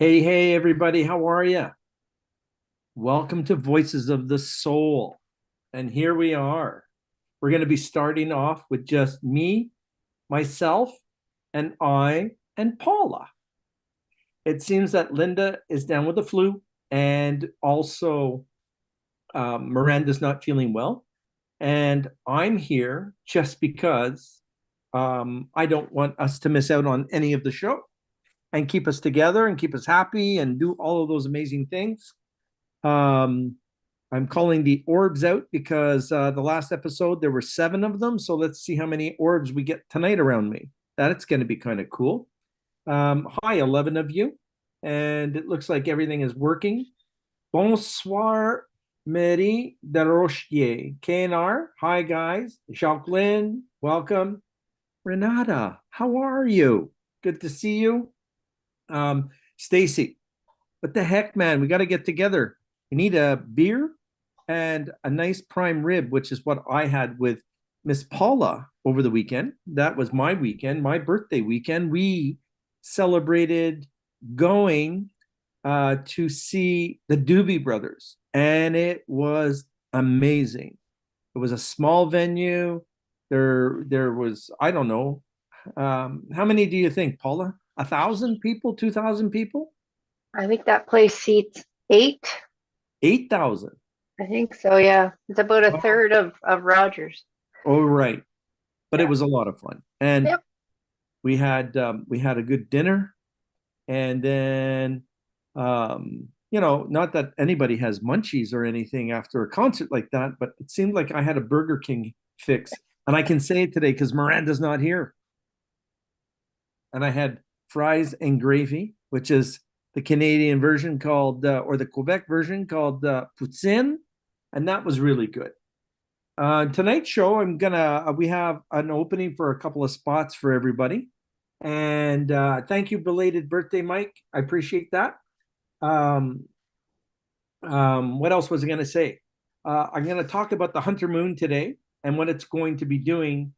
Hey, everybody, how are you? Welcome to Voices of the Soul. And here we are. We're going to be starting off with just me, myself, and I, and Paula. It seems that Linda is down with the flu, and also Miranda's not feeling well. And I'm here just because I don't want us to miss out on any of the show and keep us together and keep us happy and do all of those amazing things. Um, I'm calling the orbs out because the last episode there were seven of them. So let's see how many orbs we get tonight around me. That's going to be kind of cool. Hi, 11 of you. And it looks like everything is working. Bonsoir, Mary Desrochiers. KNR, hi guys. Jacqueline, welcome. Renata, how are you? Good to see you. Stacy, what the heck, man? We got to get together. We need a beer and a nice prime rib, which is what I had with Miss Paula over the weekend. That was my weekend, my birthday weekend. We celebrated going to see the Doobie Brothers, and it was amazing. It was a small venue. There was, I don't know, how many do you think, Paula? 1,000 people, 2,000 people? I think that place seats eight. 8,000. I think so, yeah. It's about a Oh, third of Rogers. oh, right. But it Yeah. was a lot of fun. And Yep. we had a good dinner. And then not that anybody has munchies or anything after a concert like that, but it seemed like I had a Burger King fix. And I can say it today because Miranda's not here. And I had fries and gravy, which is the Canadian version called, or the Quebec version called poutine. And that was really good. Tonight's show, we have an opening for a couple of spots for everybody. And thank you, belated birthday, Mike. I appreciate that. Um, what else was I going to say? I'm going to talk about the Hunter Moon today and what it's going to be doing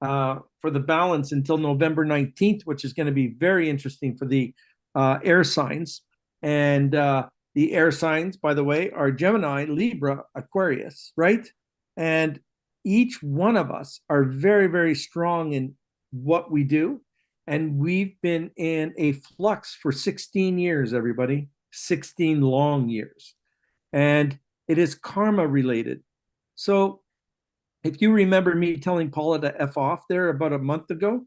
for the balance until November 19th, which is going to be very interesting for the air signs. And the air signs, by the way, are Gemini, Libra, Aquarius, right? And each one of us are very, very strong in what we do. And we've been in a flux for 16 years, everybody, 16 long years. And it is karma related. So if you remember me telling Paula to F off there about a month ago,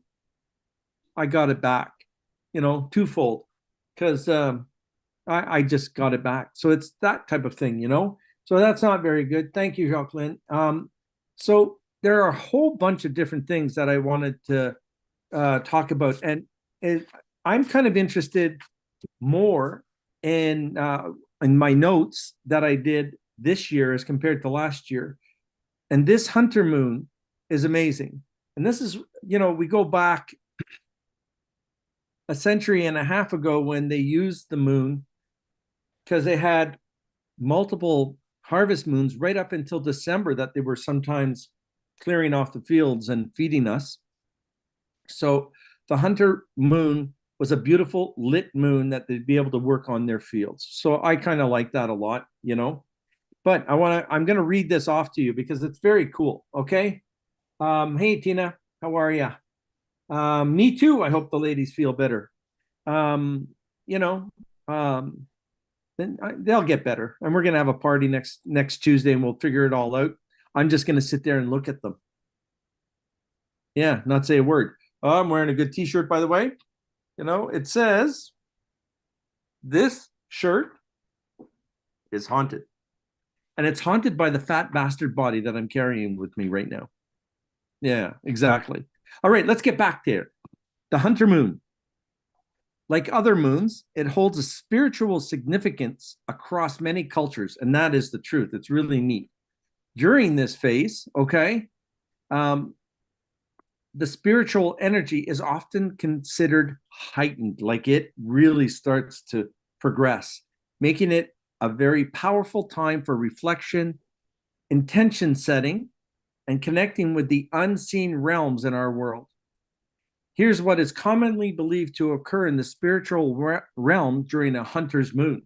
I got it back, twofold, because I just got it back. So it's that type of thing. So that's not very good. Thank you, Jacqueline. So there are a whole bunch of different things that I wanted to talk about. And I'm kind of interested more in my notes that I did this year as compared to last year. And this Hunter Moon is amazing. And this is, we go back a century and a half ago when they used the moon because they had multiple harvest moons right up until December that they were sometimes clearing off the fields and feeding us. So the Hunter Moon was a beautiful lit moon that they'd be able to work on their fields. So I kind of like that a lot. But I'm going to read this off to you because it's very cool. Okay. Hey, Tina, how are you? Me too. I hope the ladies feel better. Um, you know, um, then they'll get better, and we're gonna have a party next Tuesday, and we'll figure it all out. I'm just gonna sit there and look at them. Yeah, not say a word. Oh, I'm wearing a good T-shirt, by the way. It says this shirt is haunted, and it's haunted by the fat bastard body that I'm carrying with me right now. Yeah, exactly. All right, let's get back there. The Hunter Moon. Like other moons, it holds a spiritual significance across many cultures, and that is the truth. It's really neat. During this phase, okay, um, the spiritual energy is often considered heightened, like it really starts to progress, making it a very powerful time for reflection, intention setting, and connecting with the unseen realms in our world. Here's what is commonly believed to occur in the spiritual realm during a hunter's moon.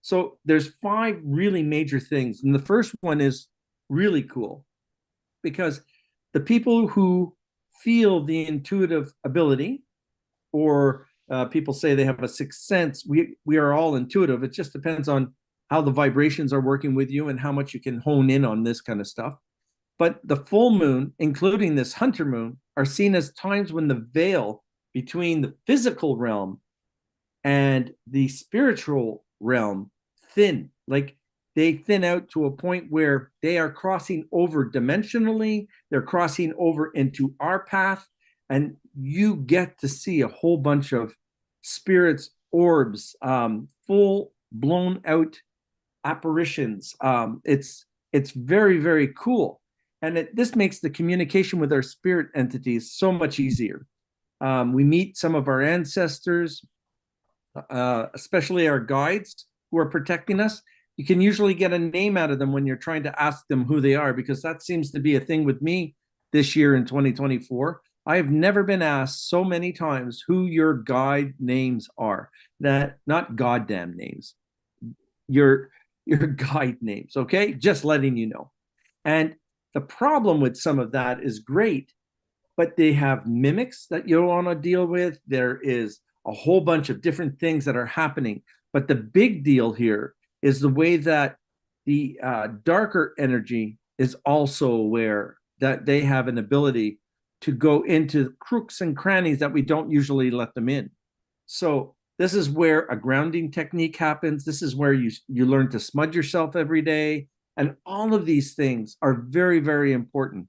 So there's 5 really major things. And the first one is really cool because the people who feel the intuitive ability, or people say they have a sixth sense, we are all intuitive. It just depends on how the vibrations are working with you and how much you can hone in on this kind of stuff. But the full moon, including this hunter moon, are seen as times when the veil between the physical realm and the spiritual realm thin. Like they thin out to a point where they are crossing over dimensionally, they're crossing over into our path, and you get to see a whole bunch of spirits, orbs, full blown out apparitions. It's very, very cool. And this makes the communication with our spirit entities so much easier. We meet some of our ancestors, especially our guides who are protecting us. You can usually get a name out of them when you're trying to ask them who they are, because that seems to be a thing with me this year in 2024. I have never been asked so many times who your guide names are. That not goddamn names, your guide names. Okay, just letting you know. And the problem with some of that is great, but they have mimics that you want to deal with. There is a whole bunch of different things that are happening. But the big deal here is the way that the darker energy is also aware that they have an ability to go into crooks and crannies that we don't usually let them in. So this is where a grounding technique happens. This is where you learn to smudge yourself every day. And all of these things are very, very important.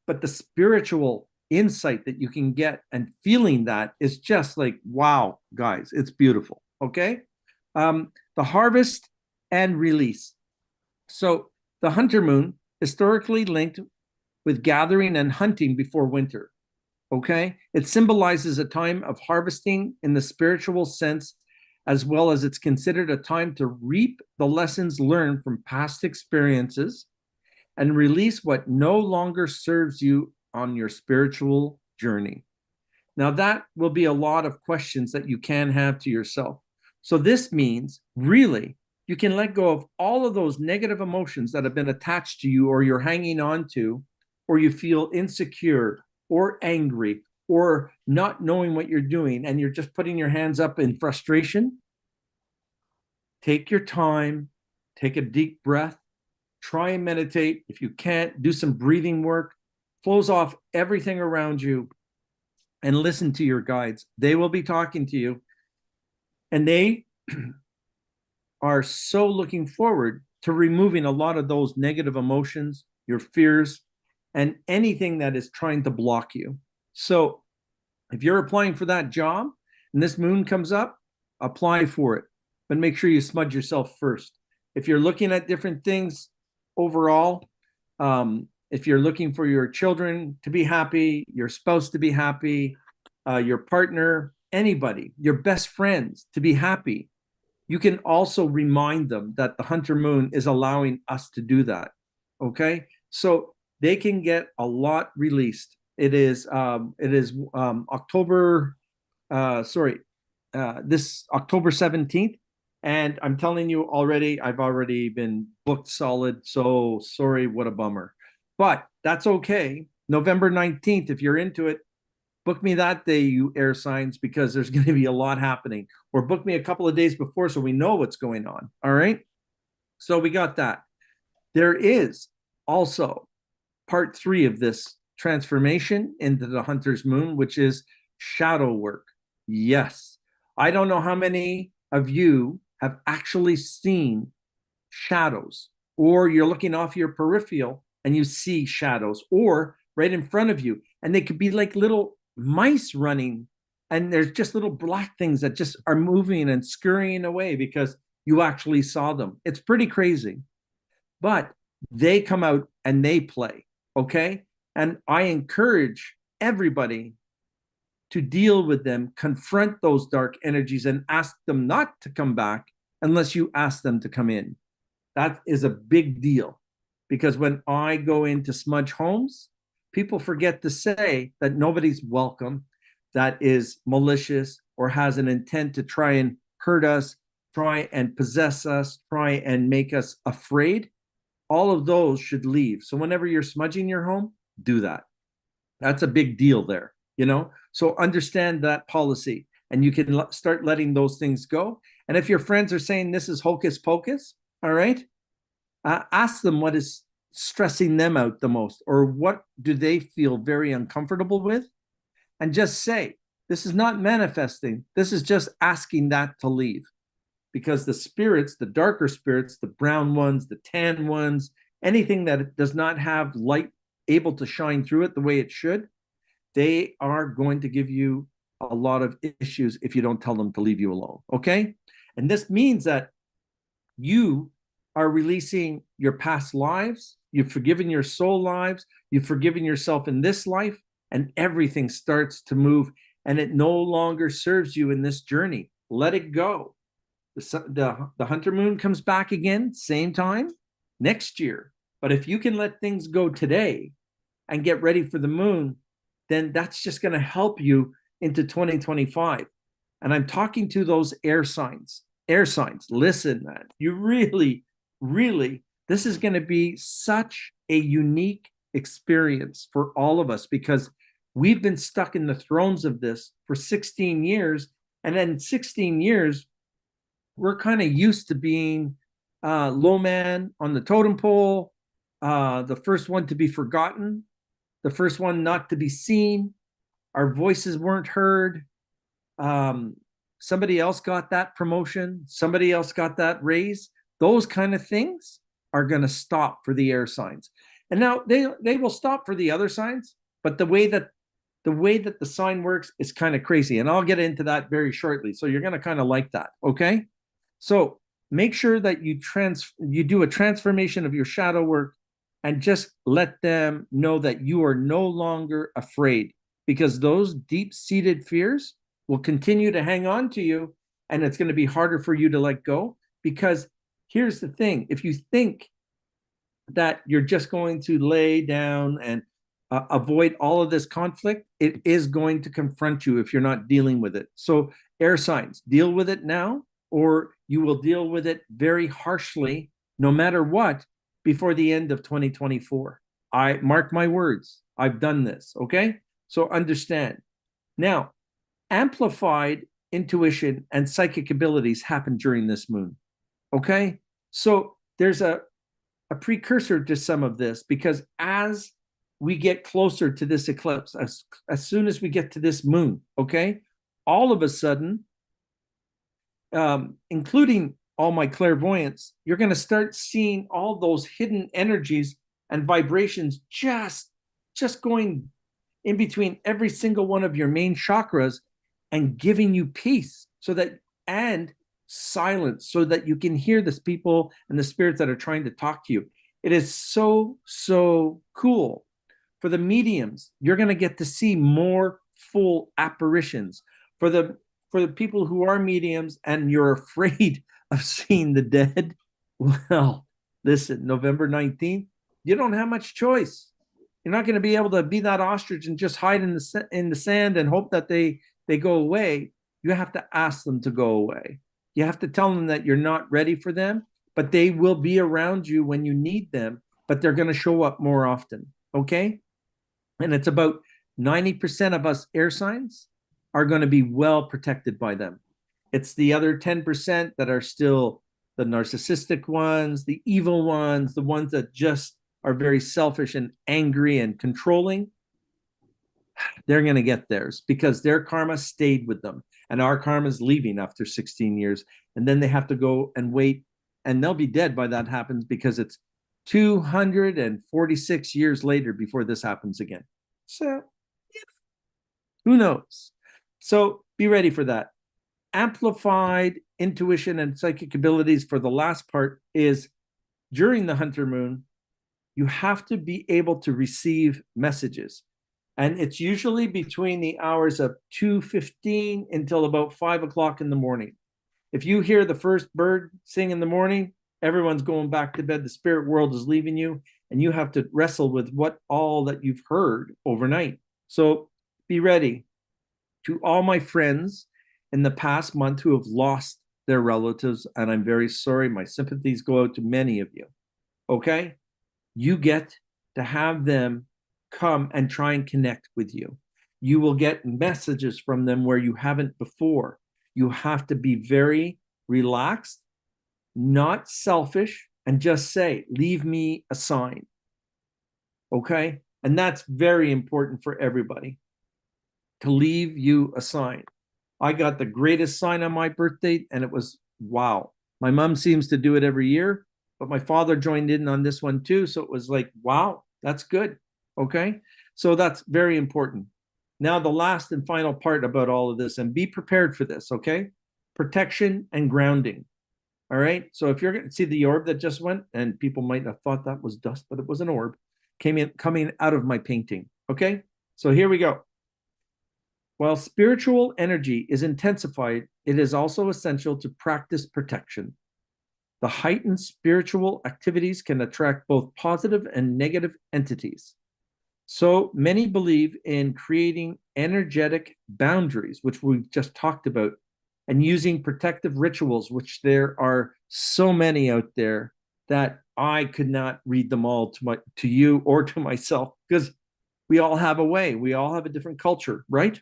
But the spiritual insight that you can get and feeling that is just like, wow, guys, it's beautiful. Okay. The harvest and release. So the hunter moon, historically linked with gathering and hunting before winter. Okay. It symbolizes a time of harvesting in the spiritual sense, as well as it's considered a time to reap the lessons learned from past experiences and release what no longer serves you on your spiritual journey. Now, that will be a lot of questions that you can have to yourself. So this means really you can let go of all of those negative emotions that have been attached to you, or you're hanging on to, or you feel insecure or angry or not knowing what you're doing, and you're just putting your hands up in frustration. Take your time, take a deep breath, try and meditate. If you can't, do some breathing work, close off everything around you, and listen to your guides. They will be talking to you, and they are so looking forward to removing a lot of those negative emotions, your fears, and anything that is trying to block you. So if you're applying for that job and this moon comes up, apply for it, but make sure you smudge yourself first. If you're looking at different things overall, if you're looking for your children to be happy, your spouse to be happy, your partner, anybody, your best friends to be happy, you can also remind them that the hunter moon is allowing us to do that. Okay, so they can get a lot released. It is October, this October 17th. And I'm telling you already, I've already been booked solid. So sorry, what a bummer. But that's okay. November 19th, if you're into it, book me that day, you air signs, because there's going to be a lot happening. Or book me a couple of days before so we know what's going on. All right. So we got that. There is also part 3 of this transformation into the hunter's moon, which is shadow work. Yes. I don't know how many of you have actually seen shadows, or you're looking off your peripheral and you see shadows, or right in front of you, and they could be like little mice running, and there's just little black things that just are moving and scurrying away because you actually saw them. It's pretty crazy, but they come out and they play. Okay. And I encourage everybody to deal with them, confront those dark energies, and ask them not to come back unless you ask them to come in. That is a big deal, because when I go into smudge homes, people forget to say that nobody's welcome. that is malicious or has an intent to try and hurt us, try and possess us, try and make us afraid, all of those should leave. So whenever you're smudging your home, do that. That's a big deal there, you know? So understand that policy and you can start letting those things go. And if your friends are saying this is hocus pocus, all right, ask them what is stressing them out the most or what do they feel very uncomfortable with, and just say, this is not manifesting. This is just asking that to leave. Because the spirits, the darker spirits, the brown ones, the tan ones, anything that does not have light able to shine through it the way it should, they are going to give you a lot of issues if you don't tell them to leave you alone. Okay? And this means that you are releasing your past lives, you've forgiven your soul lives, you've forgiven yourself in this life, and everything starts to move and it no longer serves you in this journey. Let it go. The hunter moon comes back again, same time next year. But if you can let things go today and get ready for the moon, then that's just going to help you into 2025. And I'm talking to those air signs. Air signs, listen, man, you really, really, this is going to be such a unique experience for all of us because we've been stuck in the thrones of this for 16 years. And then 16 years, we're kind of used to being low man on the totem pole, the first one to be forgotten, the first one not to be seen. Our voices weren't heard. Somebody else got that promotion. Somebody else got that raise. Those kind of things are going to stop for the air signs. And now they will stop for the other signs, but the way that the sign works is kind of crazy. And I'll get into that very shortly. So you're going to kind of like that. Okay. So make sure that you do a transformation of your shadow work and just let them know that you are no longer afraid, because those deep-seated fears will continue to hang on to you, and it's going to be harder for you to let go. Because here's the thing, if you think that you're just going to lay down and avoid all of this conflict, it is going to confront you if you're not dealing with it. So air signs, deal with it now, or you will deal with it very harshly, no matter what, before the end of 2024. I mark my words. I've done this. Okay. So understand. Now, amplified intuition and psychic abilities happen during this moon. Okay. So there's a precursor to some of this, because as we get closer to this eclipse, as soon as we get to this moon, okay, all of a sudden, including all my clairvoyance, you're going to start seeing all those hidden energies and vibrations just going in between every single one of your main chakras and giving you peace, so that, and silence, so that you can hear the people and the spirits that are trying to talk to you. It is so cool. For the mediums, you're going to get to see more full apparitions. For the people who are mediums and you're afraid of seeing the dead, well, listen, November 19th, you don't have much choice. You're not going to be able to be that ostrich and just hide in the sand and hope that they go away. You have to ask them to go away. You have to tell them that you're not ready for them, but they will be around you when you need them, but they're going to show up more often. Okay? And it's about 90% of us air signs are going to be well protected by them. It's the other 10% that are still the narcissistic ones, the evil ones, the ones that just are very selfish and angry and controlling. They're going to get theirs because their karma stayed with them, and our karma is leaving after 16 years. And then they have to go and wait, and they'll be dead by that happens, because it's 246 years later before this happens again. So who knows? So be ready for that. Amplified intuition and psychic abilities for the last part is during the hunter moon, you have to be able to receive messages. And it's usually between the hours of 2:15 until about 5 o'clock in the morning. If you hear the first bird sing in the morning, everyone's going back to bed. The spirit world is leaving you, and you have to wrestle with what all that you've heard overnight. So be ready. to all my friends in the past month who have lost their relatives, and I'm very sorry. My sympathies go out to many of you. Okay? You get to have them come and try and connect with you. You will get messages from them where you haven't before. You have to be very relaxed, not selfish, and just say, leave me a sign. Okay? And that's very important for everybody to leave you a sign. I got the greatest sign on my birthday, and it was wow. My mom seems to do it every year, but my father joined in on this one too. So it was like, wow, that's good. Okay. So that's very important. Now, the last and final part about all of this, and be prepared for this. Okay. Protection and grounding. All right. So if you're going to see the orb that just went, and people might have thought that was dust, but it was an orb coming out of my painting. Okay. So here we go. While spiritual energy is intensified, it is also essential to practice protection. The heightened spiritual activities can attract both positive and negative entities. So many believe in creating energetic boundaries, which we've just talked about, and using protective rituals, which there are so many out there that I could not read them all to you or to myself, because we all have a way, we all have a different culture, right?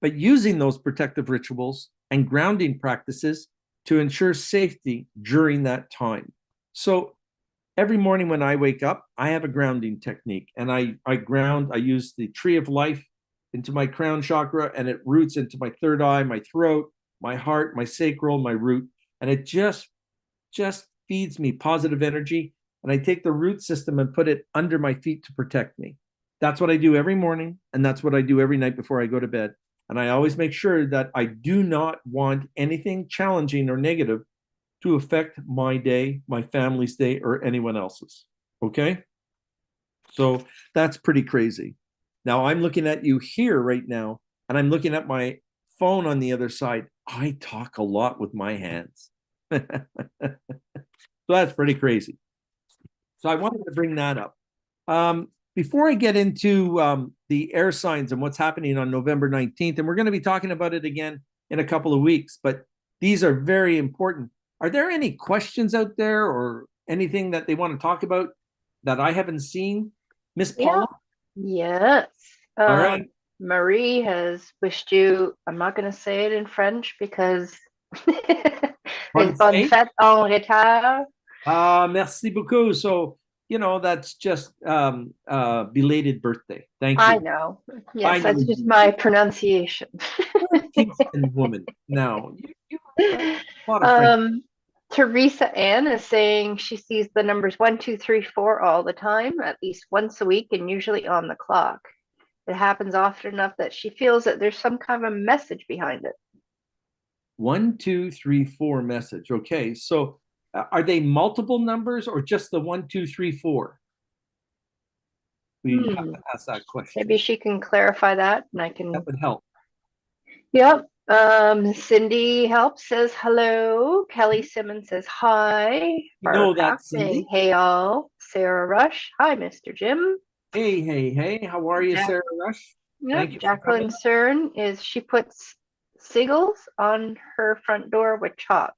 But using those protective rituals and grounding practices to ensure safety during that time. So every morning when I wake up, I have a grounding technique, and I ground. I use the tree of life into my crown chakra, and it roots into my third eye, my throat, my heart, my sacral, my root, and it just feeds me positive energy. And I take the root system and put it under my feet to protect me. That's what I do every morning, and that's what I do every night before I go to bed. And I always make sure that I do not want anything challenging or negative to affect my day, my family's day, or anyone else's. Okay? So that's pretty crazy. Now I'm looking at you here right now, and I'm looking at my phone on the other side. I talk a lot with my hands. So that's pretty crazy. So I wanted to bring that up. Before I get into the air signs and what's happening on November 19th, and we're going to be talking about it again in a couple of weeks, but these are very important. Are there any questions out there or anything that they want to talk about that I haven't seen? Miss Paula? Yes. All right. Marie has wished you, I'm not going to say it in French because it's bonne fête en retard. Merci beaucoup. So, that's just belated birthday. Thank you. I know. Yes, that's just my pronunciation. Kingston woman. Now, you a lot of French. Teresa Ann is saying she sees the numbers 1, 2, 3, 4 all the time, at least once a week, and usually on the clock. It happens often enough that she feels that there's some kind of a message behind it. 1, 2, 3, 4 message. Okay, so are they multiple numbers or just the 1, 2, 3, 4? We have to ask that question. Maybe she can clarify that, and I can. That would help. Yep. Cindy helps, says hello. Kelly Simmons says hi. That's Cindy. Hey all. Sarah Rush. Hi, Mr. Jim. Hey. How are you, Sarah Rush? Yep. Thank you. Jacqueline Cern she puts sigils on her front door with chalk.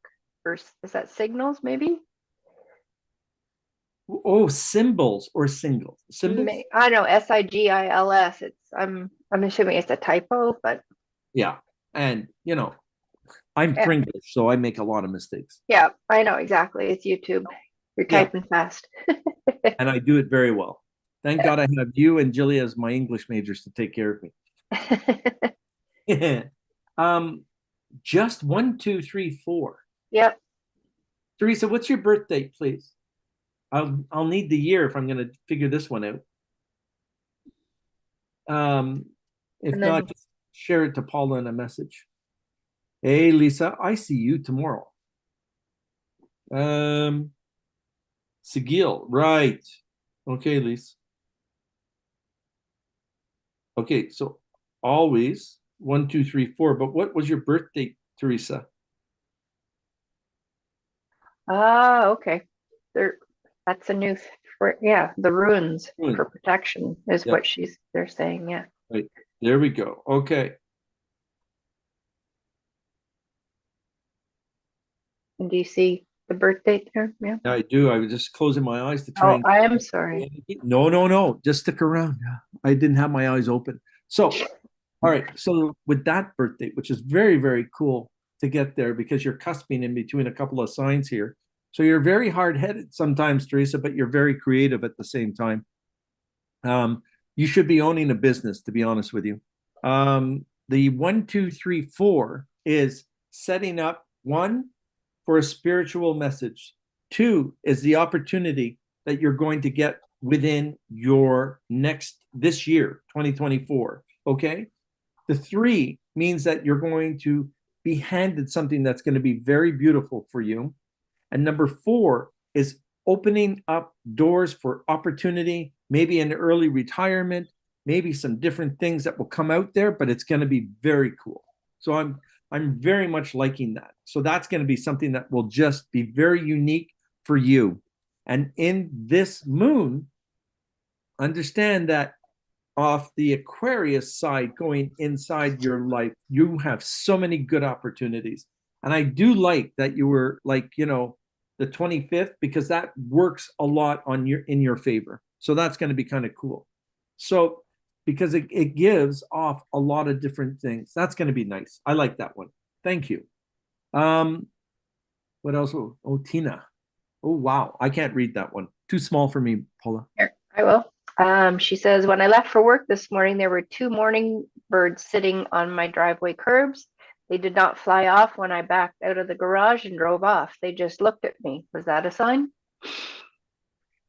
Or is that signals, maybe? Oh, symbols or singles? Symbols? I know, SIGILS. I'm assuming it's a typo, but yeah. And I'm Pringlish, so I make a lot of mistakes. Yeah, I know exactly. It's YouTube. You're typing fast. And I do it very well. Thank God I have you and Julia as my English majors to take care of me. Just 1, 2, 3, 4. Yep. Teresa, what's your birth date, please? I'll need the year if I'm going to figure this one out. If not, just share it to Paula in a message. Hey, Lisa, I see you tomorrow. Sigil, right. Okay, Lisa. Okay, so always 1, 2, 3, 4. But what was your birth date, Teresa? Okay. That's a new the runes for protection is what they're saying. Yeah. Right. There we go. Okay. And do you see the birth date there? Yeah. I do. I was just closing my eyes to try Oh, and. I am sorry. No, no, no. Just stick around. I didn't have my eyes open. So, all right. So with that birth date, which is very, very cool to get there because you're cusping in between a couple of signs here. So you're very hard-headed sometimes, Teresa, but you're very creative at the same time. You should be owning a business, to be honest with you. The 1, 2, 3, 4 is setting up one for a spiritual message. Two is the opportunity that you're going to get within your this year, 2024. Okay. The 3 means that you're going to be handed something that's going to be very beautiful for you. And number 4 is opening up doors for opportunity, maybe an early retirement, maybe some different things that will come out there, but it's going to be very cool. So I'm very much liking that. So that's going to be something that will just be very unique for you. And in this moon, understand that off the Aquarius side, going inside your life, you have so many good opportunities. And I do like that you were like, the 25th, because that works a lot in your favor. So that's going to be kind of cool. So because it gives off a lot of different things. That's going to be nice. I like that one. Thank you. What else? Oh, Tina. Oh, wow. I can't read that one. Too small for me, Paula. Here, I will. She says, when I left for work this morning, there were 2 morning birds sitting on my driveway curbs. They did not fly off when I backed out of the garage and drove off. They just looked at me. Was that a sign?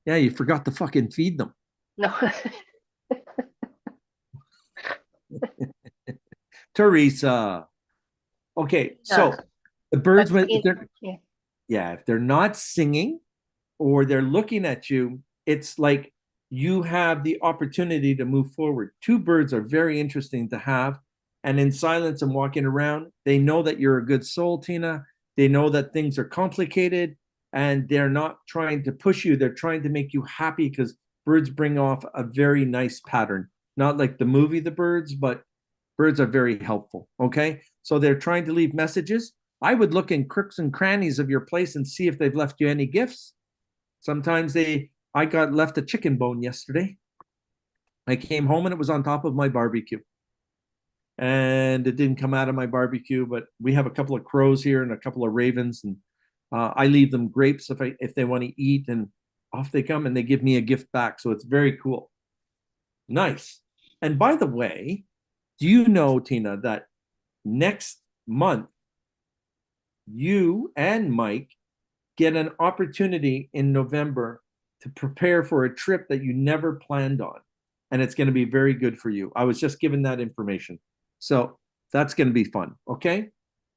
Yeah, you forgot to fucking feed them. No. Teresa. Okay, so the birds, if they're not singing or they're looking at you, it's like you have the opportunity to move forward. 2 birds are very interesting to have. And in silence and walking around, they know that you're a good soul, Tina. They know that things are complicated and they're not trying to push you. They're trying to make you happy because birds bring off a very nice pattern. Not like the movie The Birds, but birds are very helpful. Okay. So they're trying to leave messages. I would look in crooks and crannies of your place and see if they've left you any gifts. Sometimes I got left a chicken bone yesterday. I came home and it was on top of my barbecue. And it didn't come out of my barbecue, but we have a couple of crows here and a couple of ravens, and I leave them grapes if they want to eat, and off they come, and they give me a gift back. So it's very cool. Nice. And by the way, do you know, Tina, that next month you and Mike get an opportunity in November to prepare for a trip that you never planned on, and it's going to be very good for you. I was just given that information. So that's going to be fun. Okay.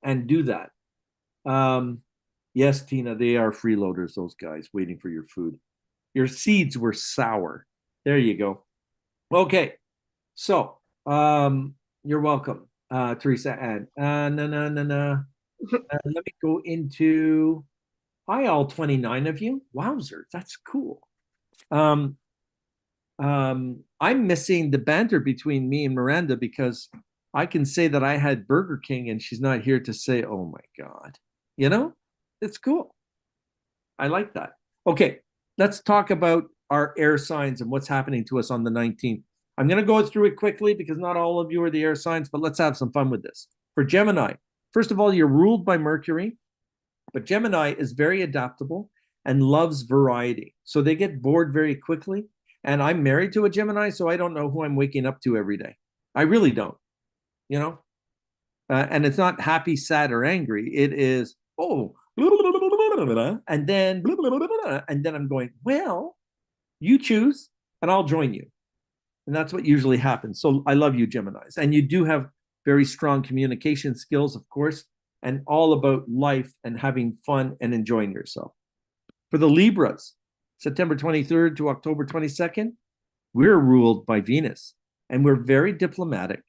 And do that. Yes, Tina, they are freeloaders, those guys waiting for your food. Your seeds were sour. There you go. Okay. So, you're welcome, Teresa Ann. Let me go into, hi, all 29 of you. Wowzer, that's cool. I'm missing the banter between me and Miranda because I can say that I had Burger King and she's not here to say, oh my God. It's cool. I like that. Okay, let's talk about our air signs and what's happening to us on the 19th. I'm going to go through it quickly because not all of you are the air signs, but let's have some fun with this. For Gemini, first of all, you're ruled by Mercury, but Gemini is very adaptable and loves variety. So they get bored very quickly. And I'm married to a Gemini, so I don't know who I'm waking up to every day. I really don't. And it's not happy, sad, or angry. It is, oh, and then I'm going, well, you choose and I'll join you. And that's what usually happens. So I love you, Geminis. And you do have very strong communication skills, of course, and all about life and having fun and enjoying yourself. For the Libras, September 23rd to October 22nd, we're ruled by Venus, and we're very diplomatic.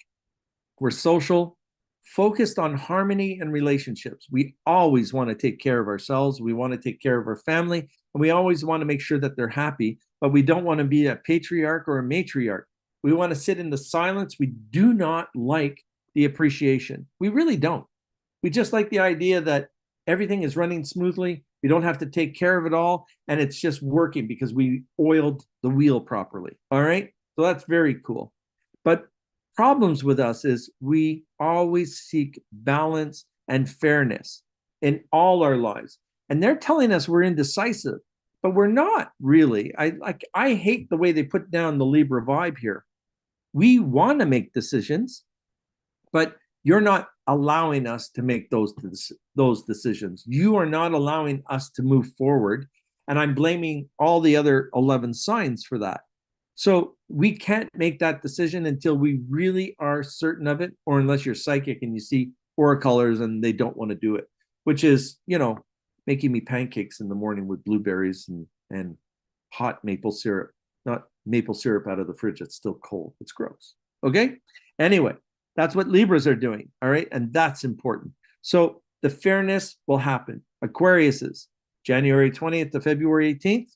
We're social, focused on harmony and relationships. We always want to take care of ourselves. We want to take care of our family, and we always want to make sure that they're happy, but we don't want to be a patriarch or a matriarch. We want to sit in the silence. We do not like the appreciation. We really don't. We just like the idea that everything is running smoothly. We don't have to take care of it all. And it's just working because we oiled the wheel properly. All right. So that's very cool. But problems with us is we always seek balance and fairness in all our lives. And they're telling us we're indecisive, but we're not really. I hate the way they put down the Libra vibe here. We want to make decisions, but you're not allowing us to make those decisions. You are not allowing us to move forward, and I'm blaming all the other 11 signs for that. So we can't make that decision until we really are certain of it, or unless you're psychic and you see aura colors and they don't want to do it, which is, making me pancakes in the morning with blueberries and hot maple syrup, not maple syrup out of the fridge. It's still cold. It's gross. Okay. Anyway, that's what Libras are doing. All right. And that's important. So the fairness will happen. Aquarius is January 20th to February 18th,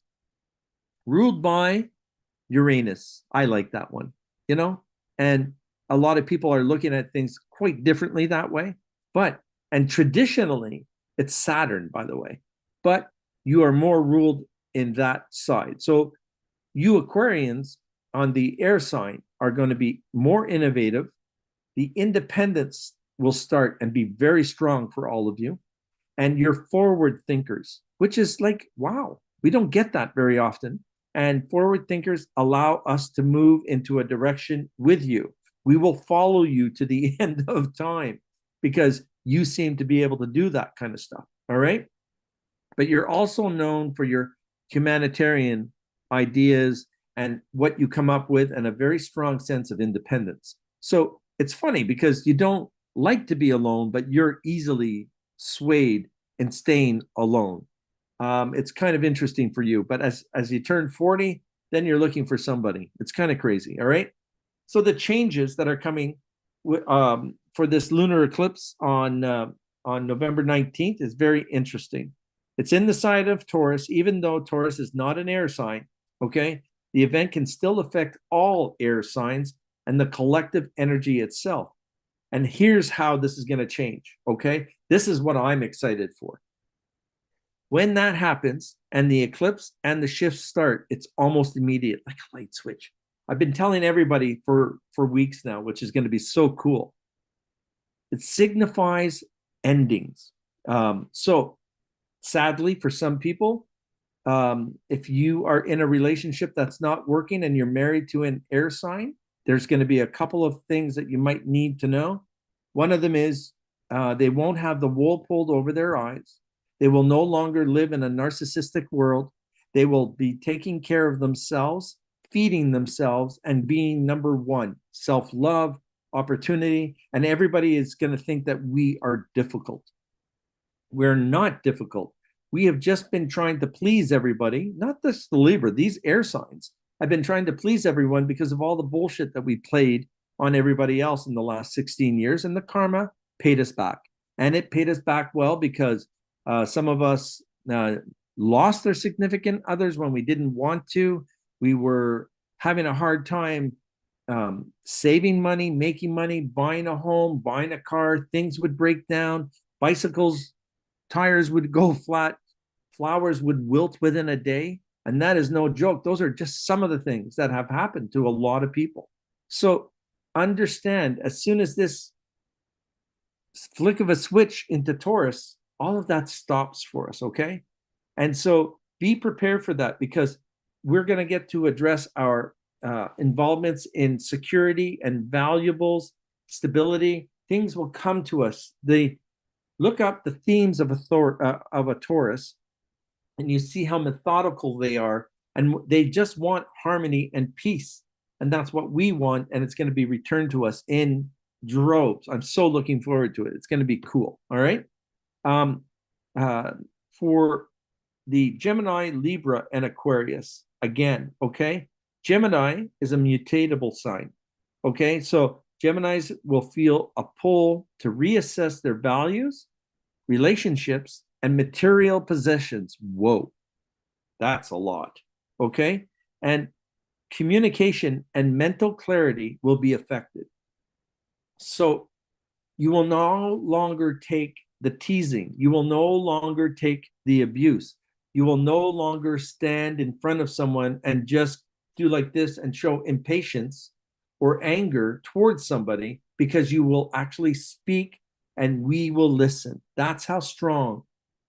ruled by Uranus. I like that one, and a lot of people are looking at things quite differently that way. And traditionally, it's Saturn, by the way, but you are more ruled in that side. So you Aquarians on the air sign are going to be more innovative. The independence will start and be very strong for all of you. And you're forward thinkers, which is like, wow, we don't get that very often. And forward thinkers allow us to move into a direction with you. We will follow you to the end of time because you seem to be able to do that kind of stuff. All right. But you're also known for your humanitarian ideas and what you come up with, and a very strong sense of independence. So it's funny because you don't like to be alone, but you're easily swayed in staying alone. It's kind of interesting for you. But as you turn 40, then you're looking for somebody. It's kind of crazy. All right. So the changes that are coming for this lunar eclipse on November 19th is very interesting. It's in the sign of Taurus, even though Taurus is not an air sign. Okay. The event can still affect all air signs and the collective energy itself. And here's how this is going to change. Okay. This is what I'm excited for. When that happens and the eclipse and the shifts start, it's almost immediate, like a light switch. I've been telling everybody for weeks now, which is going to be so cool. It signifies endings. So sadly, for some people, if you are in a relationship that's not working and you're married to an air sign, there's going to be a couple of things that you might need to know. One of them is they won't have the wool pulled over their eyes. They will no longer live in a narcissistic world. They will be taking care of themselves, feeding themselves, and being number one. Self-love, opportunity, and everybody is going to think that we are difficult. We're not difficult. We have just been trying to please everybody, not just the Libra, these air signs. I've been trying to please everyone because of all the bullshit that we played on everybody else in the last 16 years, and the karma paid us back. And it paid us back well because some of us lost our significant others when we didn't want to. We were having a hard time saving money, making money, buying a home, buying a car. Things would break down. Bicycles, tires would go flat. Flowers would wilt within a day. And that is no joke. Those are just some of the things that have happened to a lot of people. So understand, as soon as this flick of a switch into Taurus, all of that stops for us, okay? And so be prepared for that, because we're going to get to address our involvements in security and valuables, stability. Things will come to us. Look up the themes of a Taurus, and you see how methodical they are, and they just want harmony and peace, and that's what we want, and it's going to be returned to us in droves. I'm so looking forward to it. It's going to be cool. All right. For the Gemini, Libra, and Aquarius, again, okay, Gemini is a mutatable sign. Okay, so Geminis will feel a pull to reassess their values, relationships, and material possessions. Whoa, that's a lot. Okay, and communication and mental clarity will be affected. So you will no longer take the teasing. You will no longer take the abuse. You will no longer stand in front of someone and just do like this and show impatience or anger towards somebody, because you will actually speak and we will listen. That's how strong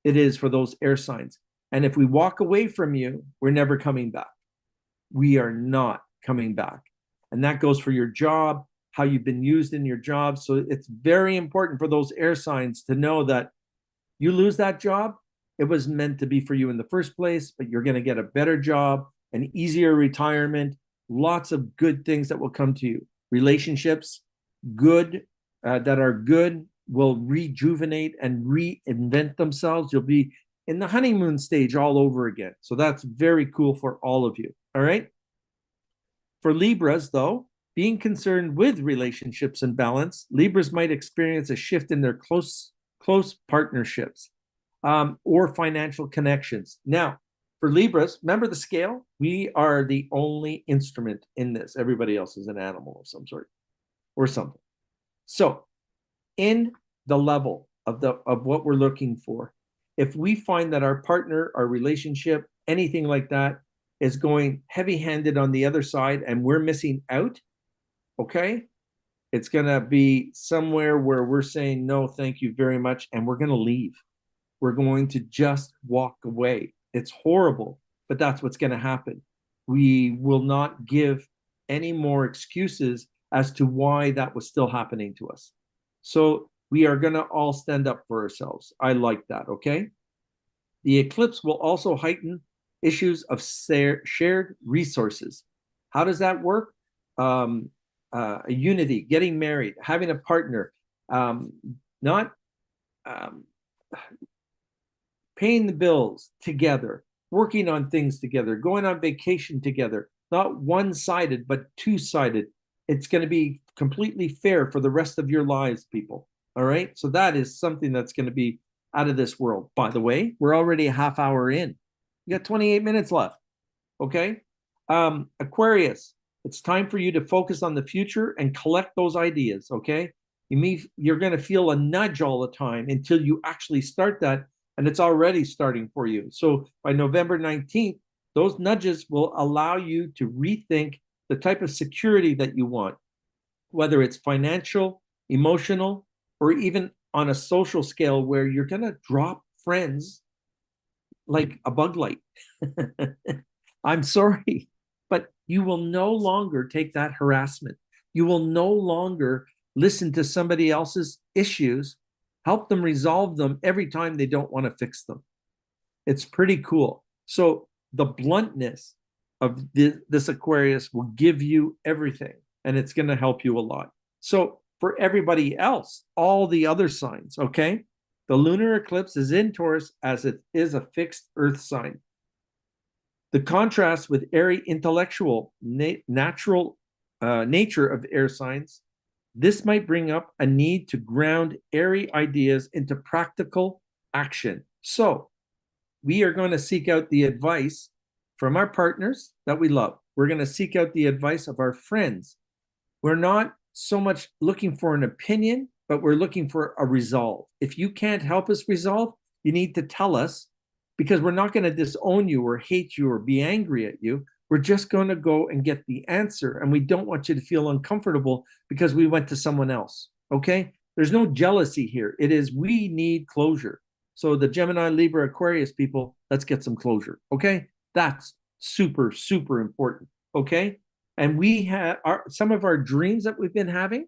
it is for those air signs. And if we walk away from you, we're never coming back. We are not coming back. And that goes for your job, how you've been used in your job. So it's very important for those air signs to know that you lose that job, it was meant to be for you in the first place, but you're going to get a better job, an easier retirement, lots of good things that will come to you. Relationships, good, that are good, will rejuvenate and reinvent themselves. You'll be in the honeymoon stage all over again. So that's very cool for all of you. All right. For Libras, though, being concerned with relationships and balance, Libras might experience a shift in their close partnerships or financial connections. Now, for Libras, remember the scale? We are the only instrument in this. Everybody else is an animal of some sort or something. So, in the level of what we're looking for, if we find that our partner, our relationship, anything like that is going heavy-handed on the other side and we're missing out, okay, it's going to be somewhere where we're saying no, thank you very much, and we're going to leave. We're going to just walk away. It's horrible, but that's what's going to happen. We will not give any more excuses as to why that was still happening to us. So we are going to all stand up for ourselves. I like that, okay? The eclipse will also heighten issues of shared resources. How does that work? A unity, getting married, having a partner, not paying the bills together, working on things together, going on vacation together, not one-sided, but two-sided. It's going to be completely fair for the rest of your lives, people. All right. So that is something that's going to be out of this world. By the way, we're already a half hour in. You got 28 minutes left. Okay. Aquarius, it's time for you to focus on the future and collect those ideas. Okay. You're going to feel a nudge all the time until you actually start that. And it's already starting for you. So by November 19th, those nudges will allow you to rethink the type of security that you want, whether it's financial, emotional, or even on a social scale where you're going to drop friends like a bug light. I'm sorry, but you will no longer take that harassment. You will no longer listen to somebody else's issues, help them resolve them every time they don't want to fix them. It's pretty cool. So the bluntness of this Aquarius will give you everything, and it's going to help you a lot. So for everybody else, all the other signs, okay, the lunar eclipse is in Taurus as it is a fixed earth sign. The contrast with airy intellectual natural nature of air signs, this might bring up a need to ground airy ideas into practical action. So we are going to seek out the advice from our partners that we love. We're going to seek out the advice of our friends. We're not so much looking for an opinion, but we're looking for a resolve. If you can't help us resolve, you need to tell us, because we're not going to disown you or hate you or be angry at you. We're just going to go and get the answer. And we don't want you to feel uncomfortable because we went to someone else. Okay? There's no jealousy here. It is, we need closure. So the Gemini, Libra, Aquarius people, let's get some closure. Okay? That's super, super important. Okay? And we have some of our dreams that we've been having,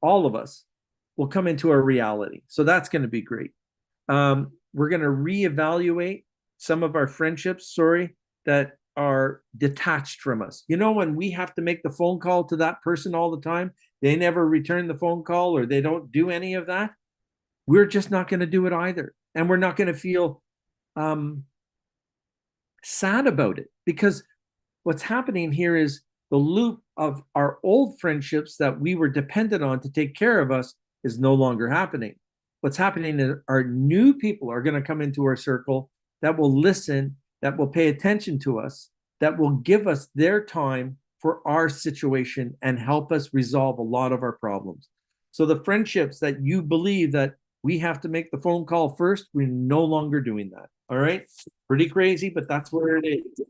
all of us will come into our reality. So that's going to be great. We're going to reevaluate some of our friendships, that are detached from us. You know, when we have to make the phone call to that person all the time, they never return the phone call or they don't do any of that. We're just not going to do it either. And we're not going to feel sad about it, because what's happening here is the loop of our old friendships that we were dependent on to take care of us is no longer happening. What's happening is our new people are going to come into our circle that will listen, that will pay attention to us, that will give us their time for our situation and help us resolve a lot of our problems. So the friendships that you believe that we have to make the phone call first. We're no longer doing that. All right. Pretty crazy, but that's where it is.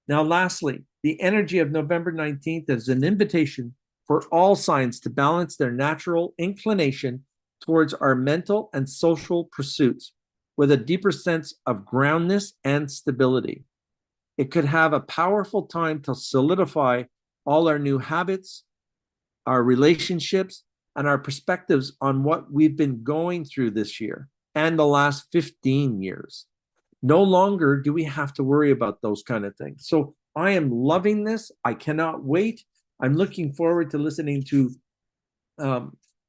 Now, lastly, the energy of November 19th is an invitation for all signs to balance their natural inclination towards our mental and social pursuits with a deeper sense of groundness and stability. It could have a powerful time to solidify all our new habits, our relationships, and our perspectives on what we've been going through this year and the last 15 years. No longer do we have to worry about those kind of things. So I am loving this. I cannot wait. I'm looking forward to listening to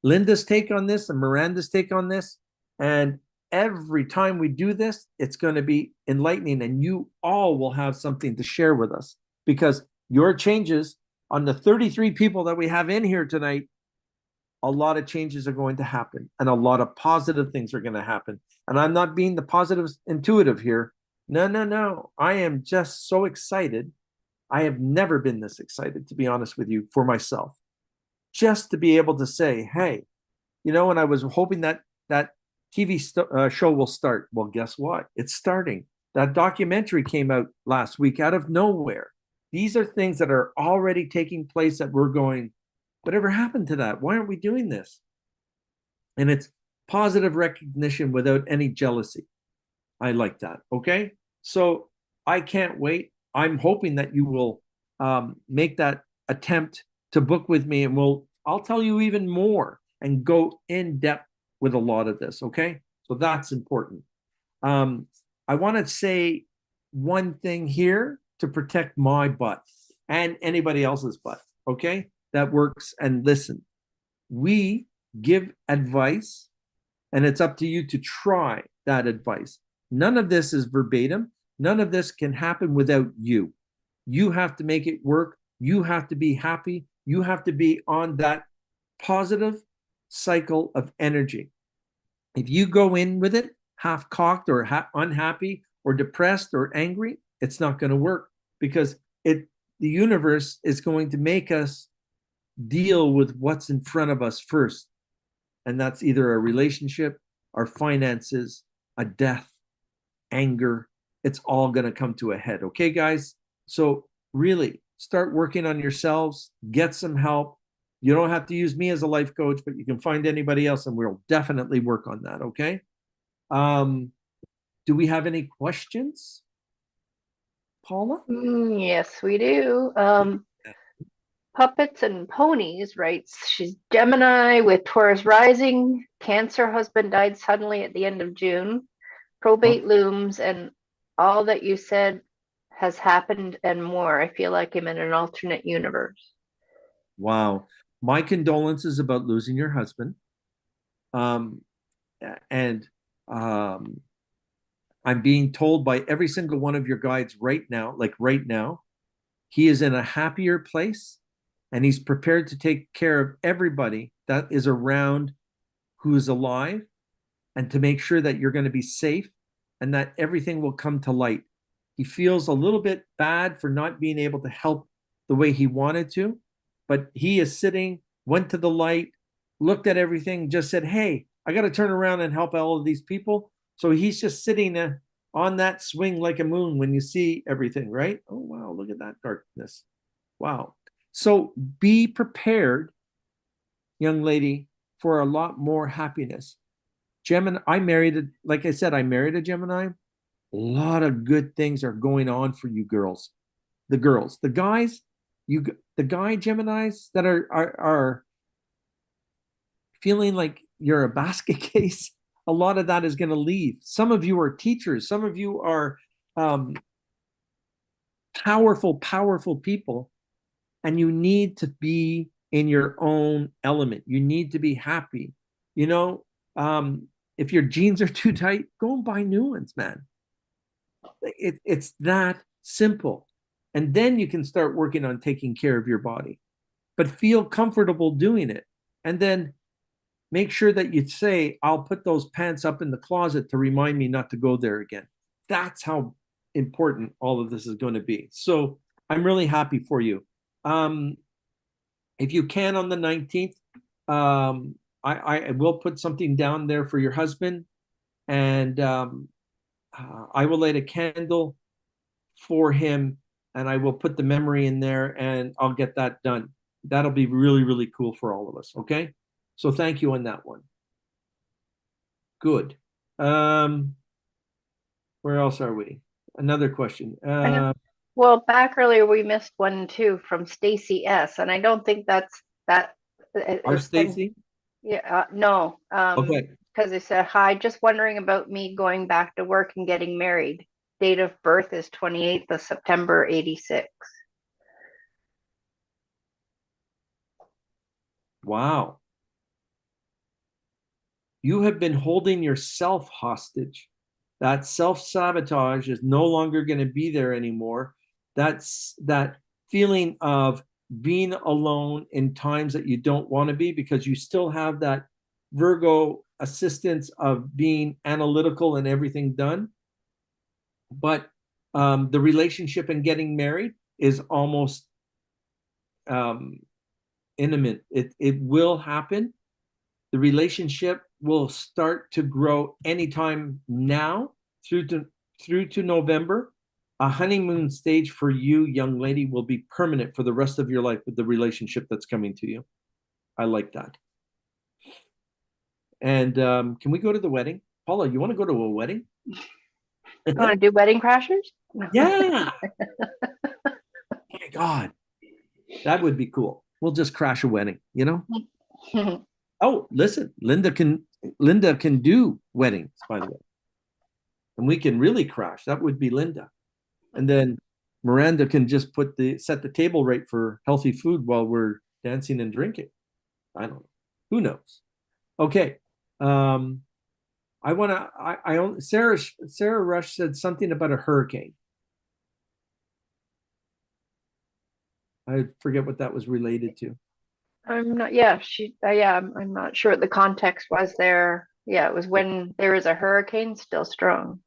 Linda's take on this and Miranda's take on this. And every time we do this, it's going to be enlightening, and you all will have something to share with us, because your changes on the 33 people that we have in here tonight, a lot of changes are going to happen and a lot of positive things are going to happen. And I'm not being the positive intuitive here. No, no, no. I am just so excited. I have never been this excited, to be honest with you, for myself. Just to be able to say, hey, you know, and I was hoping that that TV show will start. Well, guess what? It's starting. That documentary came out last week out of nowhere. These are things that are already taking place that we're going, whatever happened to that? Why aren't we doing this? And it's positive recognition without any jealousy. I like that. Okay. So I can't wait. I'm hoping that you will make that attempt to book with me, and I'll tell you even more and go in depth with a lot of this. Okay. So that's important. I want to say one thing here to protect my butt and anybody else's butt. Okay. That works. And listen, we give advice, and it's up to you to try that advice. None of this is verbatim. None of this can happen without you. You have to make it work. You have to be happy. You have to be on that positive cycle of energy. If you go in with it half cocked or unhappy or depressed or angry, it's not going to work, because the universe is going to make us deal with what's in front of us first. And that's either a relationship, our finances, a death, anger. It's all going to come to a head. Okay, guys? So really start working on yourselves, get some help. You don't have to use me as a life coach, but you can find anybody else, and we'll definitely work on that. Okay. Do we have any questions, Paula? Yes, we do. Puppets and Ponies writes, she's Gemini with Taurus rising. Cancer husband died suddenly at the end of June. Probate looms, and all that you said has happened and more. I feel like I'm in an alternate universe. Wow. My condolences about losing your husband. Um, and I'm being told by every single one of your guides right now, like right now, he is in a happier place, and he's prepared to take care of everybody that is around who is alive, and to make sure that you're going to be safe and that everything will come to light. He feels a little bit bad for not being able to help the way he wanted to, but he is sitting, went to the light, looked at everything, just said, hey, I got to turn around and help all of these people. So he's just sitting on that swing like a moon when you see everything, right? Oh, wow, look at that darkness. Wow. So be prepared, young lady, for a lot more happiness. Gemini, like I said, I married a Gemini. A lot of good things are going on for you girls. The guys, the guy Geminis that are feeling like you're a basket case, a lot of that is going to leave. Some of you are teachers. Some of you are powerful people, and you need to be in your own element. You need to be happy. You know, if your jeans are too tight, go and buy new ones, man. It's that simple. And then you can start working on taking care of your body, but feel comfortable doing it. And then make sure that you say, I'll put those pants up in the closet to remind me not to go there again. That's how important all of this is going to be. So I'm really happy for you. If you can on the 19th, I will put something down there for your husband, and I will light a candle for him, and I will put the memory in there, and I'll get that done. That'll be really, really cool for all of us. Okay. So thank you on that one. Good. Where else are we? Another question. Well, back earlier we missed one too from Stacy S, and I don't think that's that. Our And Stacy. yeah, no, Okay. because they said hi. Just wondering about me going back to work and getting married. Date of birth is 28th of September 86. Wow. You have been holding yourself hostage. That self-sabotage is no longer going to be there anymore. That's that feeling of being alone in times that you don't want to be, because you still have that Virgo assistance of being analytical and everything done. But the relationship and getting married is almost um, intimate. It will happen. The relationship will start to grow anytime now through to November. A honeymoon stage for you, young lady, will be permanent for the rest of your life with the relationship that's coming to you. I like that. And can we go to the wedding? Paula, you want to go to a wedding? You want to do Wedding Crashers? Yeah. My God, that would be cool. We'll just crash a wedding, you know? Oh, listen, Linda can do weddings, by the way. And we can really crash. That would be Linda. And then Miranda can just set the table right for healthy food while we're dancing and drinking. I don't know. Who knows? Okay. I want to. I only Sarah Rush said something about a hurricane. I forget what that was related to. I'm not, yeah, I'm not sure what the context was there. Yeah, it was when there was a hurricane still strong.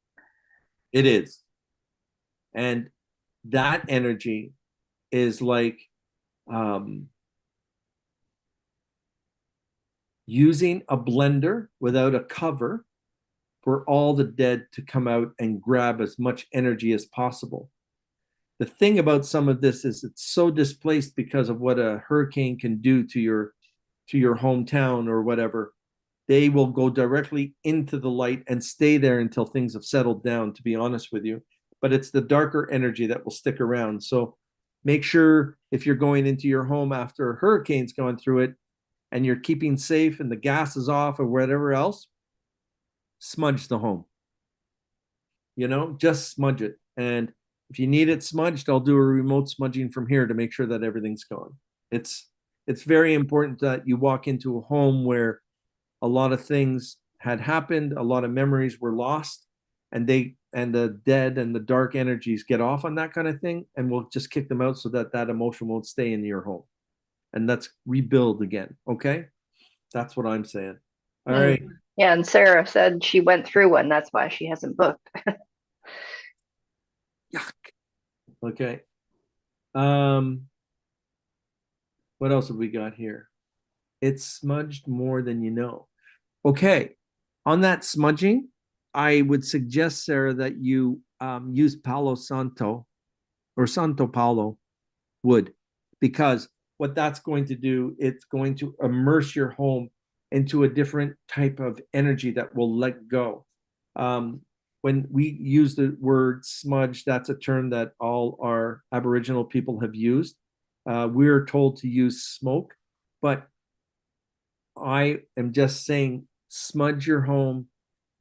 It is, and that energy is like um, using a blender without a cover for all the dead to come out and grab as much energy as possible. The thing about some of this is it's so displaced because of what a hurricane can do to your hometown or whatever. They will go directly into the light and stay there until things have settled down, to be honest with you. But it's the darker energy that will stick around. So make sure if you're going into your home after a hurricane's gone through it and you're keeping safe and the gas is off or whatever else, smudge the home. Just smudge it. And if you need it smudged, I'll do a remote smudging from here to make sure that everything's gone. It's very important that you walk into a home where a lot of things had happened, a lot of memories were lost, and the dead and the dark energies get off on that kind of thing, and we'll just kick them out so that that emotion won't stay in your home. And let's rebuild again. Okay? That's what I'm saying. All right. Yeah, and Sarah said she went through one. That's why she hasn't booked. Yuck. Okay. What else have we got here? It's smudged more than you know. Okay. On that smudging, I would suggest, Sarah, that you use Palo Santo or Santo Palo wood, because what that's going to do, it's going to immerse your home into a different type of energy that will let go. When we use the word smudge, that's a term that all our Aboriginal people have used. We're told to use smoke, but I am just saying smudge your home,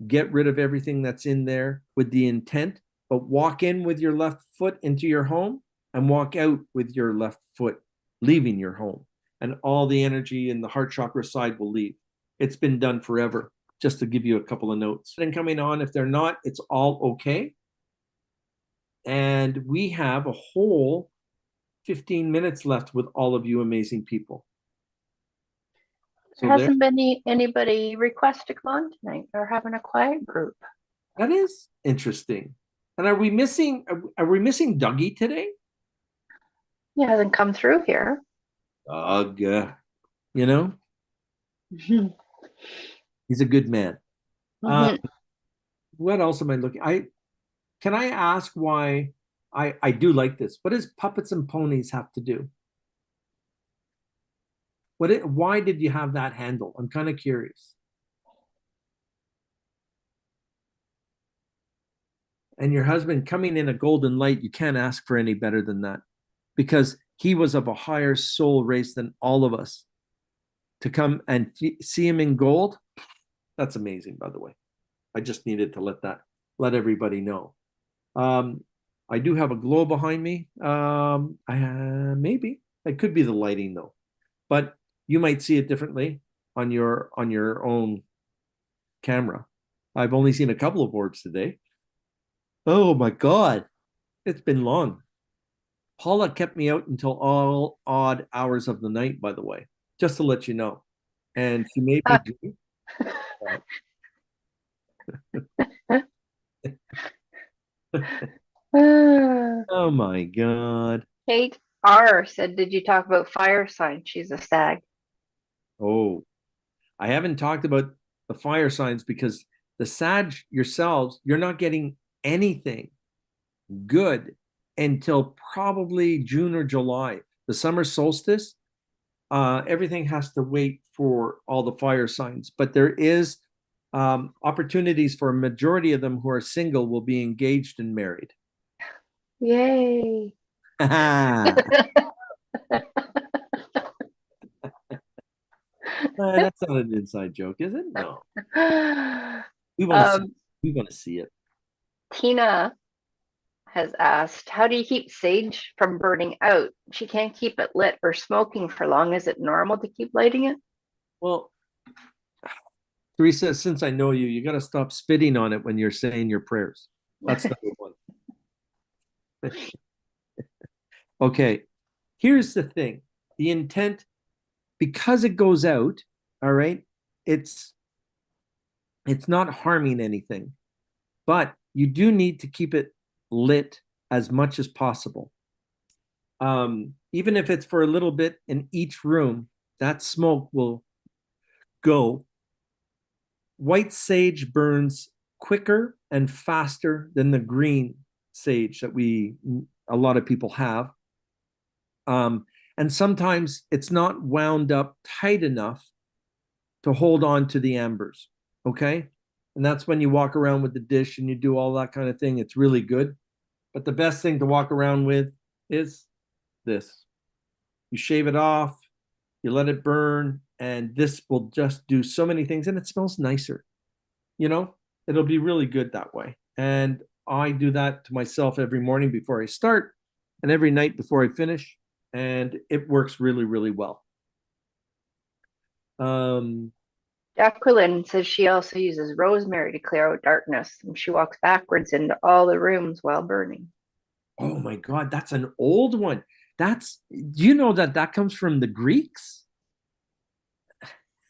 get rid of everything that's in there with the intent, but walk in with your left foot into your home and walk out with your left foot leaving your home. And all the energy in the heart chakra side will leave. It's been done forever, just to give you a couple of notes. And coming on, if they're not, it's all okay. And we have a whole 15 minutes left with all of you amazing people. There hasn't been anybody request to come on tonight. They're having a quiet group. That is interesting. And are we missing Dougie today? He hasn't come through here. Ugh. You know? He's a good man. Uh, Hmm. what else am I looking? Can I ask why I do like this? What does puppets and ponies have to do? Why did you have that handle? I'm kind of curious. And your husband coming in a golden light, you can't ask for any better than that because he was of a higher soul race than all of us. To come and see him in gold, that's amazing, by the way. I just needed to let everybody know. Um, I do have a glow behind me. Maybe it could be the lighting though, but you might see it differently on your own camera. I've only seen a couple of orbs today. Oh my God, it's been long. Paula kept me out until all odd hours of the night, by the way, just to let you know. And she made me do that. Oh my God. Kate R said, "Did you talk about fire signs? She's a stag." Oh, I haven't talked about the fire signs because the Sag yourselves, you're not getting anything good until probably June or July. The summer solstice, everything has to wait for all the fire signs. But there is opportunities for a majority of them who are single will be engaged and married. Yay. That's not an inside joke, is it? No. We want to see. um, We want to see it. Tina has asked, "How do you keep sage from burning out? She can't keep it lit or smoking for long. Is it normal to keep lighting it?" Well, Teresa, since I know you, you got to stop spitting on it when you're saying your prayers. That's number one. Okay. Here's the thing. The intent, because it goes out, all right, it's it's not harming anything, but you do need to keep it lit as much as possible. Even if it's for a little bit in each room, that smoke will go. White sage burns quicker and faster than the green sage that a lot of people have. Um, and sometimes it's not wound up tight enough to hold on to the embers. Okay. And that's when you walk around with the dish and you do all that kind of thing. It's really good. But the best thing to walk around with is this. You shave it off, you let it burn, and this will just do so many things and it smells nicer. You know, it'll be really good that way. And I do that to myself every morning before I start and every night before I finish. And it works really, really well. Um, Jacqueline says she also uses rosemary to clear out darkness, and she walks backwards into all the rooms while burning. oh my God, that's an old one. Do you know that that comes from the Greeks?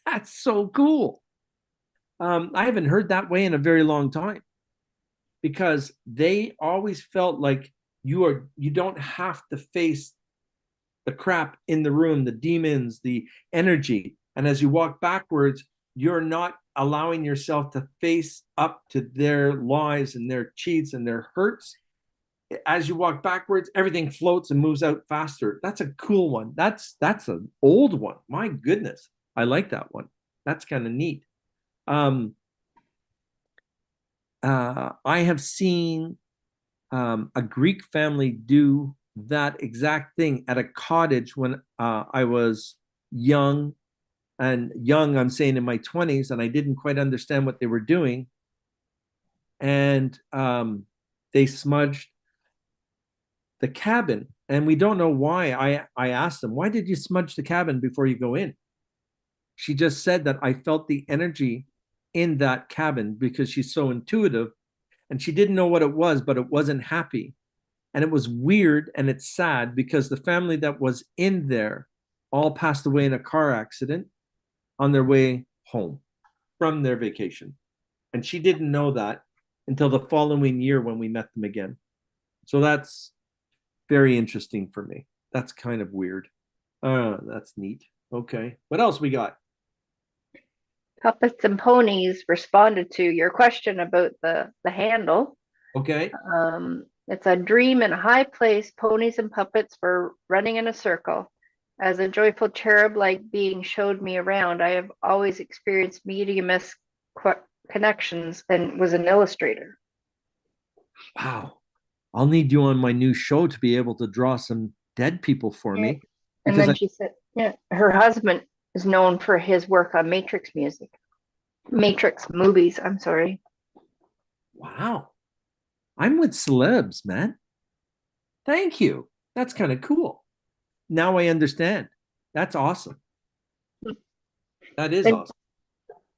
That's so cool. I haven't heard that way in a very long time because they always felt like you don't have to face the crap in the room, the demons, the energy. And as you walk backwards, you're not allowing yourself to face up to their lies and their cheats and their hurts. As you walk backwards, everything floats and moves out faster. That's a cool one. That's an old one. My goodness, I like that one. That's kind of neat. Um, I have seen a Greek family do that exact thing at a cottage when I was young. And young, I'm saying in my 20s, and I didn't quite understand what they were doing. And they smudged the cabin. And we don't know why. I asked them, why did you smudge the cabin before you go in? She just said that I felt the energy in that cabin because she's so intuitive and she didn't know what it was, but it wasn't happy. And it was weird and it's sad because the family that was in there all passed away in a car accident on their way home from their vacation. And she didn't know that until the following year when we met them again. So that's very interesting for me. That's kind of weird. That's neat. Okay. What else we got? Puppets and Ponies responded to your question about the handle. Okay. It's a dream in a high place. Ponies and puppets were running in a circle. As a joyful cherub-like being showed me around, I have always experienced mediumist connections and was an illustrator. Wow. I'll need you on my new show to be able to draw some dead people for Yeah. me And because then I, she said, yeah, her husband is known for his work on Matrix music, Matrix movies. I'm sorry. wow, I'm with celebs, man. Thank you. That's kind of cool. Now I understand. That's awesome. That is And, awesome.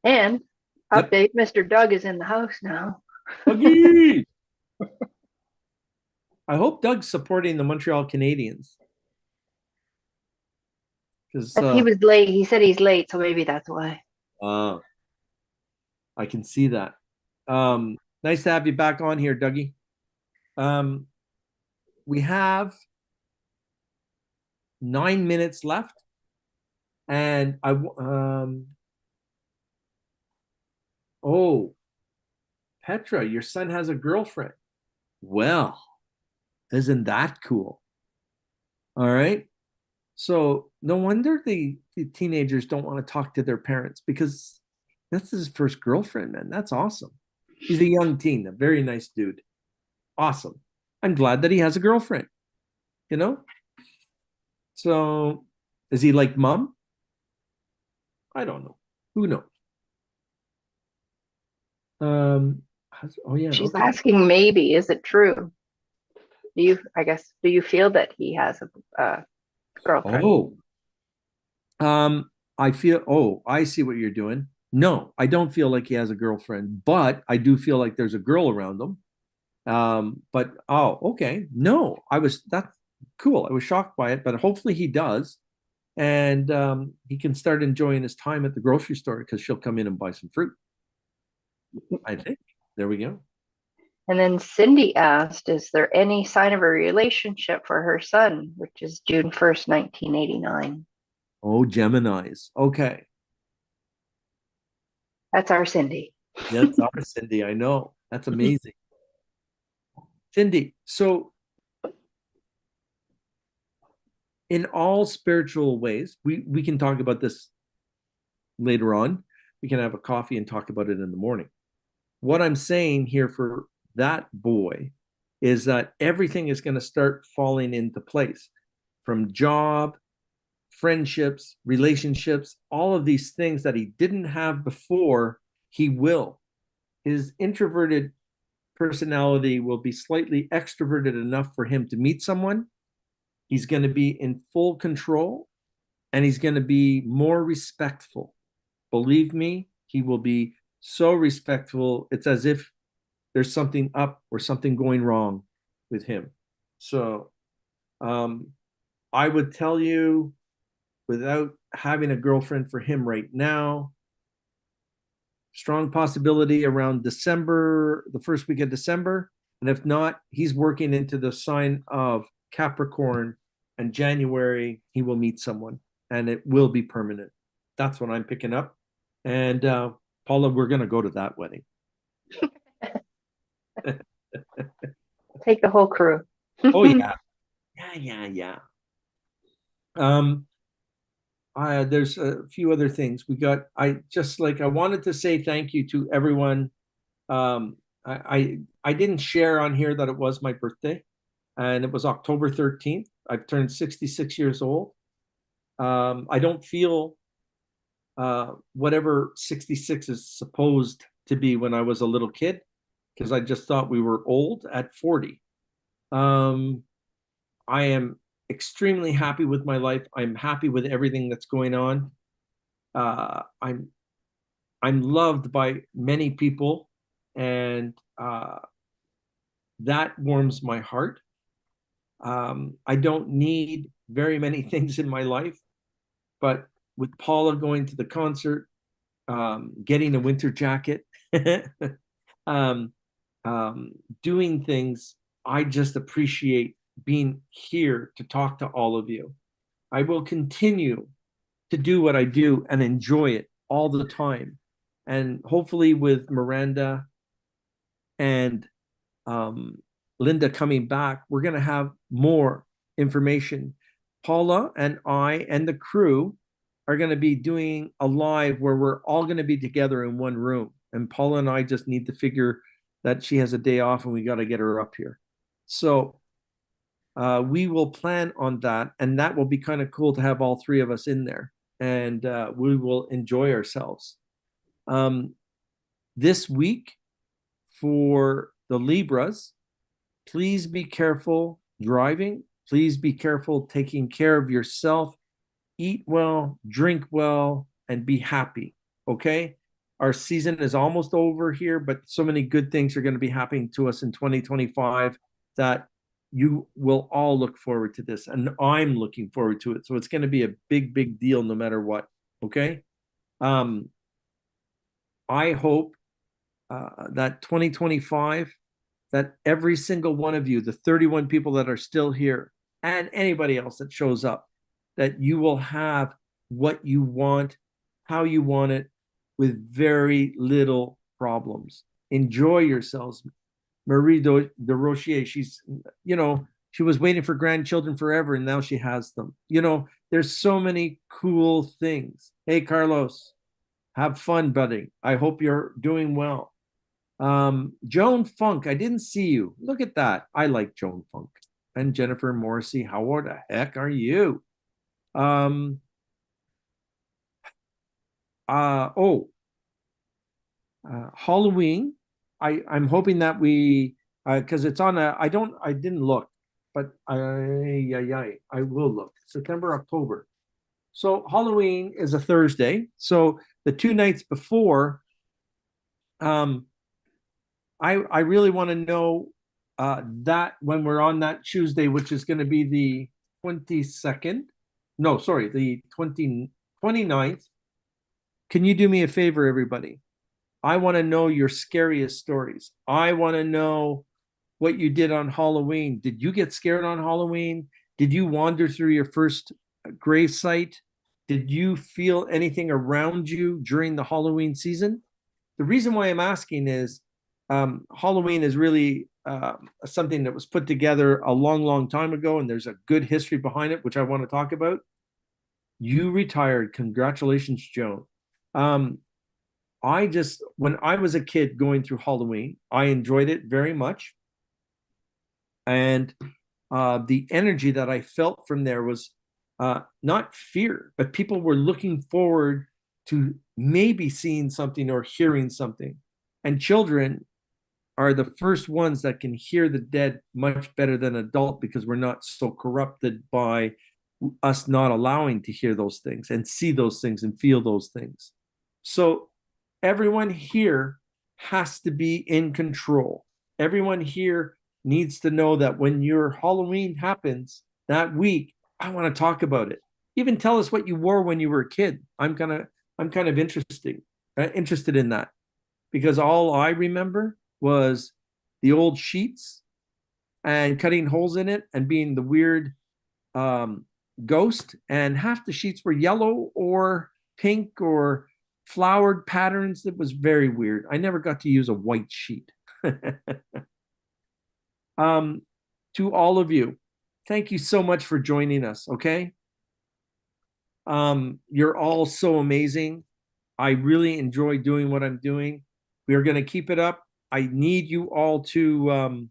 and Yep. update, Mr. Doug is in the house now. Dougie! I hope Doug's supporting the Montreal Canadiens because He was late. He said he's late, so maybe that's why. uh, I can see that. Nice to have you back on here, Dougie. Um, we have 9 minutes left, and oh, Petra, your son has a girlfriend. Well, isn't that cool? All right. So no wonder the teenagers don't want to talk to their parents because that's his first girlfriend, man. That's awesome. He's a young teen, a very nice dude. Awesome. I'm glad that he has a girlfriend, you know? So is he like mom? I don't know. Who knows? Um, oh yeah, She's okay. asking, maybe, is it true? Do you feel that he has a girlfriend? Oh, I feel, oh, I see what you're doing. No, I don't feel like he has a girlfriend, but I do feel like there's a girl around him. But oh, okay. No, that's cool. I was shocked by it, but hopefully he does. And he can start enjoying his time at the grocery store because she'll come in and buy some fruit. I think. There we go. And then Cindy asked, is there any sign of a relationship for her son, which is June 1st, 1989? Oh, Gemini's. Okay. That's our Cindy. That's our Cindy. I know. That's amazing. Cindy, so in all spiritual ways, we can talk about this later on. We can have a coffee and talk about it in the morning. What I'm saying here for that boy is that everything is going to start falling into place from job, friendships, relationships, all of these things that he didn't have before, he will. His introverted personality will be slightly extroverted enough for him to meet someone. He's going to be in full control and he's going to be more respectful. Believe me, he will be so respectful. It's as if there's something up or something going wrong with him. So um, I would tell you, without having a girlfriend for him right now, strong possibility around December, the first week of December. And if not, he's working into the sign of Capricorn, and January he will meet someone and it will be permanent. That's what I'm picking up. And Paula, we're going to go to that wedding. Take the whole crew. Oh, yeah. Yeah, yeah, yeah. Um, there's a few other things we got. I wanted to say thank you to everyone. I didn't share on here that it was my birthday, and it was October 13th. I've turned 66 years old. I don't feel whatever 66 is supposed to be when I was a little kid, because I just thought we were old at 40. Um, I am extremely happy with my life. I'm happy with everything that's going on. Uh, I'm I'm loved by many people, and that warms my heart. I don't need very many things in my life, but with Paula going to the concert, getting a winter jacket, um, um, doing things, I just appreciate being here to talk to all of you. I will continue to do what I do and enjoy it all the time. And hopefully with Miranda and um, Linda coming back, we're going to have more information. Paula and I and the crew are going to be doing a live where we're all going to be together in one room. And Paula and I just need to figure that she has a day off and we got to get her up here. So we will plan on that. And that will be kind of cool to have all three of us in there. And we will enjoy ourselves. This week for the Libras, please be careful driving. Please be careful taking care of yourself. Eat well, drink well, and be happy. Okay? Our season is almost over here, but so many good things are going to be happening to us in 2025 that you will all look forward to this. And I'm looking forward to it. So it's going to be a big, big deal no matter what. Okay? I hope that 2025, that every single one of you, the 31 people that are still here, and anybody else that shows up, that you will have what you want, how you want it, with very little problems. Enjoy yourselves. Marie de Rochier, she's, she was waiting for grandchildren forever and now she has them. There's so many cool things. Hey, Carlos, have fun, buddy. I hope you're doing well. Joan Funk, I didn't see you. Look at that. I like Joan Funk. And Jennifer Morrissey, how the heck are you? Halloween. I'm hoping that we because it's on a I didn't look, but I will look. September, October. So Halloween is a Thursday. So the 2 nights before, I really want to know that when we're on that Tuesday, which is going to be the 22nd. No, sorry, the 29th. Can you do me a favor, everybody? I want to know your scariest stories. I want to know what you did on Halloween. Did you get scared on Halloween? Did you wander through your first grave site? Did you feel anything around you during the Halloween season? The reason why I'm asking is Halloween is really something that was put together a long, long time ago, and there's a good history behind it, which I want to talk about. You retired. Congratulations, Joan. When I was a kid going through Halloween, I enjoyed it very much. And the energy that I felt from there was not fear, but people were looking forward to maybe seeing something or hearing something. And children are the first ones that can hear the dead much better than adult because we're not so corrupted by us not allowing to hear those things and see those things and feel those things. So everyone here has to be in control. Everyone here needs to know that when your Halloween happens that week, I want to talk about it. Even tell us what you wore when you were a kid. I'm kind of interested in that, because all I remember was the old sheets and cutting holes in it and being the weird ghost. And half the sheets were yellow or pink or flowered patterns. That was very weird. I never got to use a white sheet. To all of you, thank you so much for joining us. Okay. You're all so amazing. I really enjoy doing what I'm doing. We are going to keep it up. I need you all to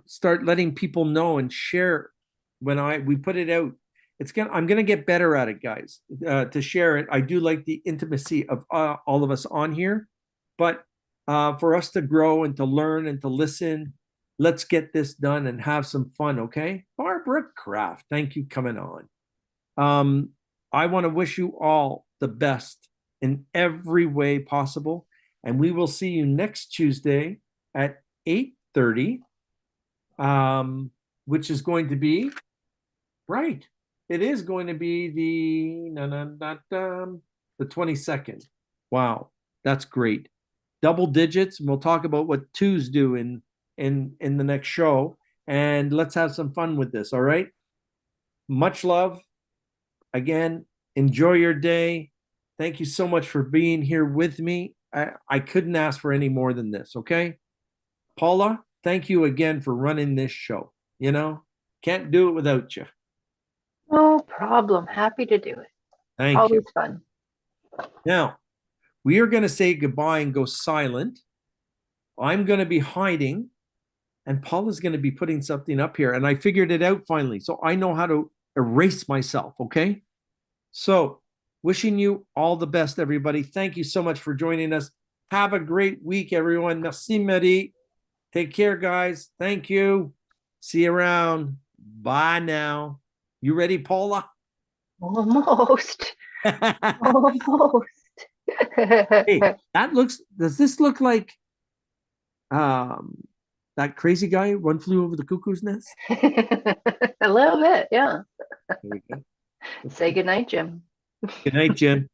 start letting people know and share when we put it out. I'm gonna get better at it, guys, to share it. I do like the intimacy of all of us on here, but for us to grow and to learn and to listen, let's get this done and have some fun, okay? Barbara Kraft, thank you coming on. I want to wish you all the best in every way possible, and we will see you next Tuesday at 8:30, which is going to be right. It is going to be the 22nd. Wow, that's great. Double digits, and we'll talk about what twos do in the next show. And let's have some fun with this, all right? Much love. Again, enjoy your day. Thank you so much for being here with me. I couldn't ask for any more than this, okay? Paula, thank you again for running this show. Can't do it without you. No problem. Happy to do it. Thank you. Always fun. Now, we are going to say goodbye and go silent. I'm going to be hiding, and Paula's going to be putting something up here. And I figured it out finally. So I know how to erase myself, okay? So, wishing you all the best, everybody. Thank you so much for joining us. Have a great week, everyone. Merci, Marie. Take care, guys. Thank you. See you around. Bye now. You ready, Paula? Almost. Almost. Hey, does this look like that crazy guy, One Flew Over the Cuckoo's Nest? A little bit, yeah. There we go. Say goodnight, Jim. Good night, Jim.